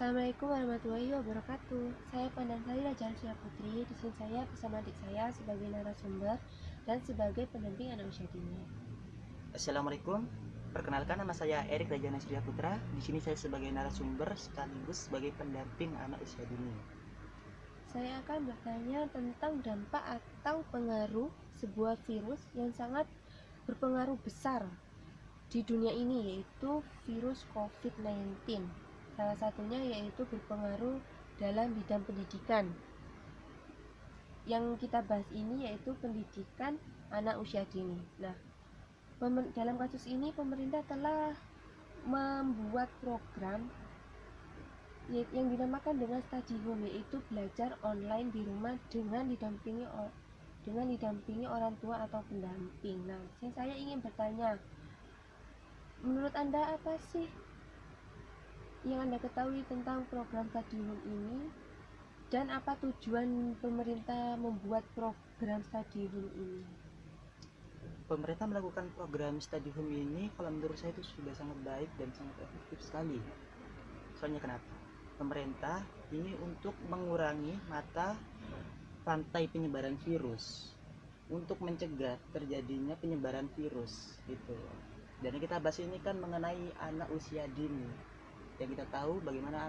Assalamualaikum warahmatullahi wabarakatuh. Saya Pandansari Raja Sia Putri. Di sini saya bersama adik saya sebagai narasumber dan sebagai pendamping anak usia dini. Assalamualaikum. Perkenalkan, nama saya Erik Raja Nasria Putra. Di sini saya sebagai narasumber sekaligus sebagai pendamping anak usia dini. Saya akan bertanya tentang dampak atau pengaruh sebuah virus yang sangat berpengaruh besar di dunia ini, yaitu virus COVID-19. Salah satunya yaitu berpengaruh dalam bidang pendidikan. Yang kita bahas ini yaitu pendidikan anak usia dini. Nah, dalam kasus ini pemerintah telah membuat program yang dinamakan dengan study home, yaitu belajar online di rumah dengan didampingi orang tua atau pendamping. Nah, saya ingin bertanya, menurut Anda apa sih yang Anda ketahui tentang program study home ini, dan apa tujuan pemerintah membuat program study home ini? Pemerintah melakukan program study home ini kalau menurut saya itu sudah sangat baik dan sangat efektif sekali. Soalnya kenapa? Pemerintah ini untuk mengurangi mata rantai penyebaran virus, untuk mencegah terjadinya penyebaran virus gitu. Dan yang kita bahas ini kan mengenai anak usia dini. Yang kita tahu bagaimana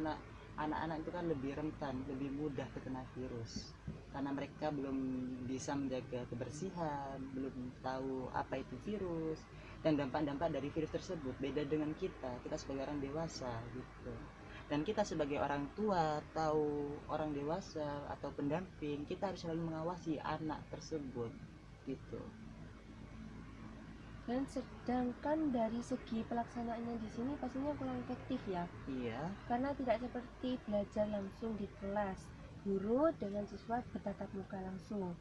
anak-anak itu kan lebih rentan, lebih mudah terkena virus karena mereka belum bisa menjaga kebersihan, belum tahu apa itu virus dan dampak-dampak dari virus tersebut. Beda dengan kita sebagai orang dewasa gitu. Dan kita sebagai orang tua atau orang dewasa atau pendamping, kita harus selalu mengawasi anak tersebut gitu. Dan sedangkan dari segi pelaksanaannya di sini pastinya kurang efektif ya. Iya. Karena tidak seperti belajar langsung di kelas, guru dengan siswa bertatap muka langsung.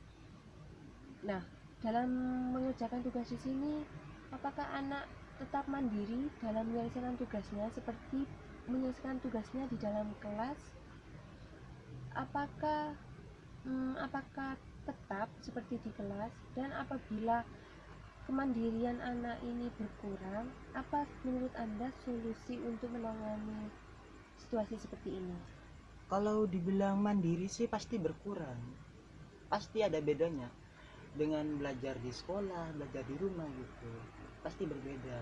Nah, dalam mengerjakan tugas di sini, apakah anak tetap mandiri dalam menyelesaikan tugasnya seperti menyelesaikan tugasnya di dalam kelas? Apakah tetap seperti di kelas? Dan apabila kemandirian anak ini berkurang, apa menurut Anda solusi untuk menangani situasi seperti ini? Kalau dibilang mandiri sih pasti berkurang. Pasti ada bedanya dengan belajar di sekolah, belajar di rumah gitu. Pasti berbeda.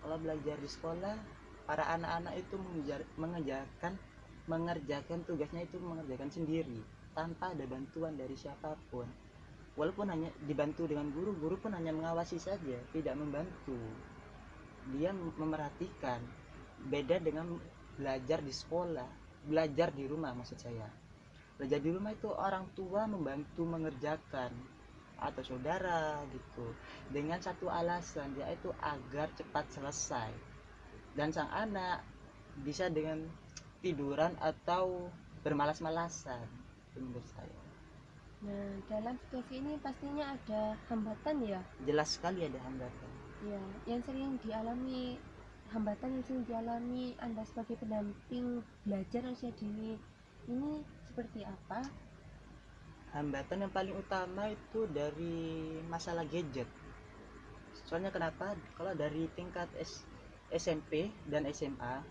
Kalau belajar di sekolah, para anak-anak itu mengerjakan tugasnya itu mengerjakan sendiri tanpa ada bantuan dari siapapun. Walaupun hanya dibantu dengan guru pun hanya mengawasi saja, tidak membantu. Dia memerhatikan. Beda dengan belajar di sekolah, belajar di rumah maksud saya. Belajar di rumah itu orang tua membantu mengerjakan atau saudara gitu dengan satu alasan, yaitu agar cepat selesai dan sang anak bisa dengan tiduran atau bermalas-malasan menurut saya. Nah, dalam situasi ini pastinya ada hambatan ya? Jelas sekali ada hambatan. Ya, hambatan yang sering dialami Anda sebagai pendamping belajar usia dini ini seperti apa? Hambatan yang paling utama itu dari masalah gadget. Soalnya kenapa? Kalau dari tingkat SMP dan SMA,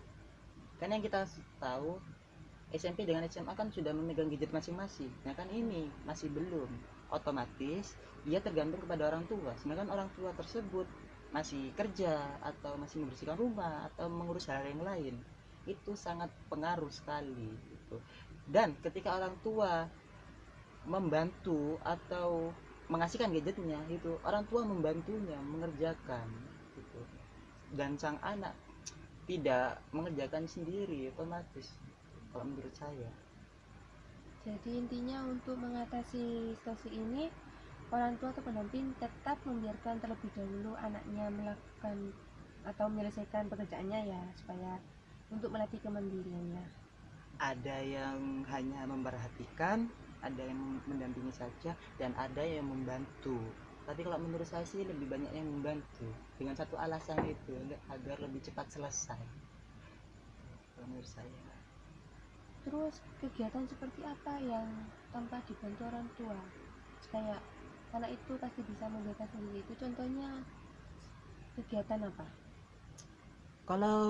kan yang kita tahu SMP dengan SMA kan sudah memegang gadget masing-masing. Nah kan ini masih belum. Otomatis dia tergantung kepada orang tua. Sedangkan orang tua tersebut masih kerja atau masih membersihkan rumah atau mengurus hal yang lain. Itu sangat pengaruh sekali gitu. Dan ketika orang tua membantu atau mengasihkan gadgetnya itu, orang tua membantunya mengerjakan gitu. Dan sang anak tidak mengerjakan sendiri otomatis kalau menurut saya. Jadi intinya untuk mengatasi situasi ini, orang tua atau pendamping tetap membiarkan terlebih dahulu anaknya melakukan atau menyelesaikan pekerjaannya ya, supaya untuk melatih kemandiriannya. Ada yang hanya memperhatikan, ada yang mendampingi saja, dan ada yang membantu. Tapi kalau menurut saya sih lebih banyak yang membantu dengan satu alasan itu, agar lebih cepat selesai kalau menurut saya. Terus kegiatan seperti apa yang tanpa dibantu orang tua? Kayak anak itu pasti bisa membedakan sendiri, itu contohnya kegiatan apa? Kalau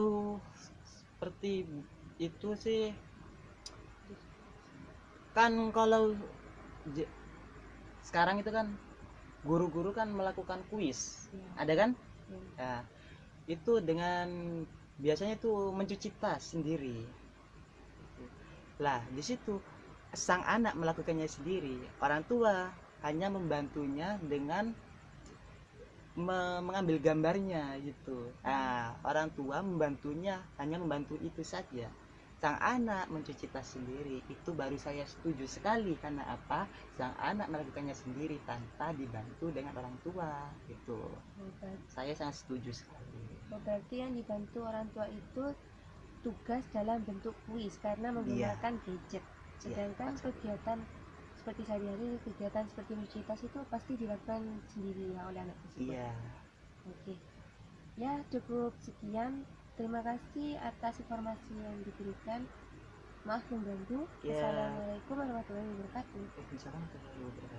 seperti itu sih kan kalau sekarang itu kan guru-guru kan melakukan kuis, Ya, ada kan? ya. Nah, itu dengan biasanya itu mencuci tas sendiri. Lah, di situ sang anak melakukannya sendiri. Orang tua hanya membantunya dengan mengambil gambarnya gitu. Nah, orang tua membantunya hanya membantu itu saja. Sang anak mencuci tas sendiri itu baru saya setuju sekali. Karena apa? Sang anak melakukannya sendiri tanpa dibantu dengan orang tua gitu. Saya sangat setuju sekali. Berarti yang dibantu orang tua itu tugas dalam bentuk kuis karena menggunakan gadget. Sedangkan kegiatan seperti sehari-hari, kegiatan seperti mencuci tas itu pasti dilakukan sendiri ya oleh anak tersebut. Iya. Oke. Ya, cukup sekian. Terima kasih atas informasi yang diberikan. Maaf mengganggu. Ya. Assalamualaikum warahmatullahi wabarakatuh. Waalaikumsalam warahmatullahi wabarakatuh.